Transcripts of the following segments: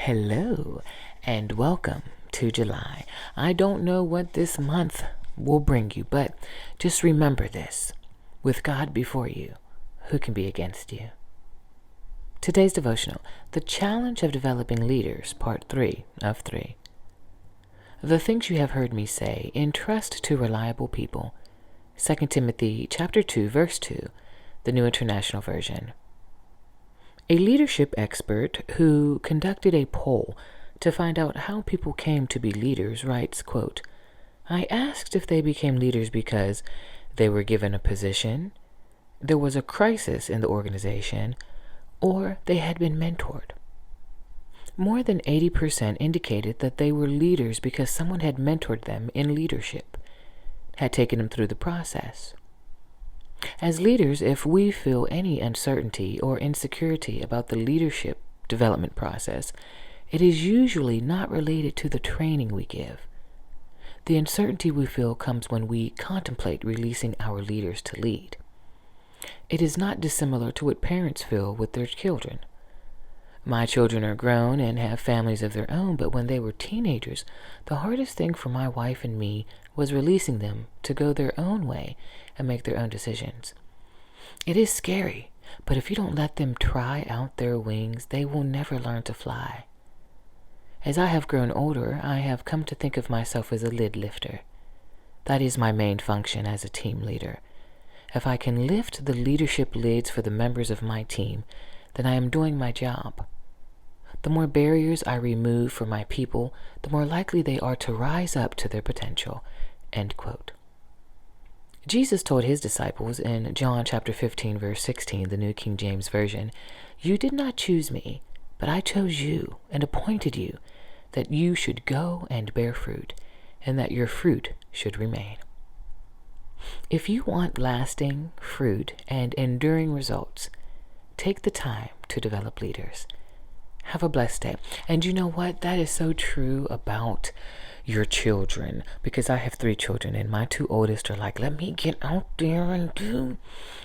Hello and welcome to July. I don't know what this month will bring you, but just remember this. With God before you, who can be against you? Today's devotional, The Challenge of Developing Leaders, Part 3 of 3. The things you have heard me say, entrust to reliable people. 2 Timothy chapter 2, verse 2, the New International Version. A leadership expert who conducted a poll to find out how people came to be leaders writes, quote, I asked if they became leaders because they were given a position, there was a crisis in the organization, or they had been mentored. More than 80% indicated that they were leaders because someone had mentored them in leadership, had taken them through the process. As leaders, if we feel any uncertainty or insecurity about the leadership development process, it is usually not related to the training we give. The uncertainty we feel comes when we contemplate releasing our leaders to lead. It is not dissimilar to what parents feel with their children. My children are grown and have families of their own, but when they were teenagers, the hardest thing for my wife and me was releasing them to go their own way and make their own decisions. It is scary, but if you don't let them try out their wings, they will never learn to fly. As I have grown older, I have come to think of myself as a lid lifter. That is my main function as a team leader. If I can lift the leadership lids for the members of my team, then I am doing my job. The more barriers I remove for my people, the more likely they are to rise up to their potential. End quote. Jesus told his disciples in John chapter 15, verse 16, the New King James Version, You did not choose me, but I chose you and appointed you, that you should go and bear fruit, and that your fruit should remain. If you want lasting fruit and enduring results, take the time to develop leaders. Have a blessed day. And you know what? That is so true about your children, because I have 3 children and my 2 oldest are like, let me get out there and do.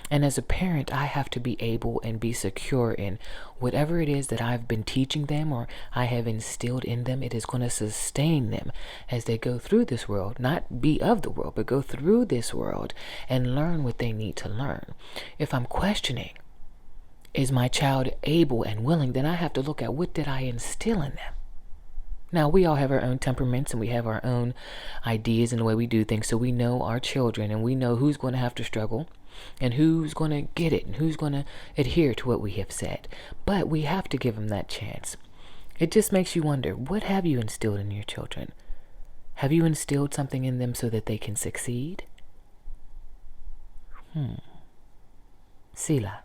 And as a parent, I have to be able and be secure in whatever it is that I've been teaching them or I have instilled in them. It is going to sustain them as they go through this world, not be of the world, but go through this world and learn what they need to learn. If I'm questioning, is my child able and willing, then I have to look at what did I instill in them. Now, we all have our own temperaments and we have our own ideas and the way we do things. So we know our children and we know who's going to have to struggle and who's going to get it and who's going to adhere to what we have said. But we have to give them that chance. It just makes you wonder, what have you instilled in your children? Have you instilled something in them so that they can succeed? Selah.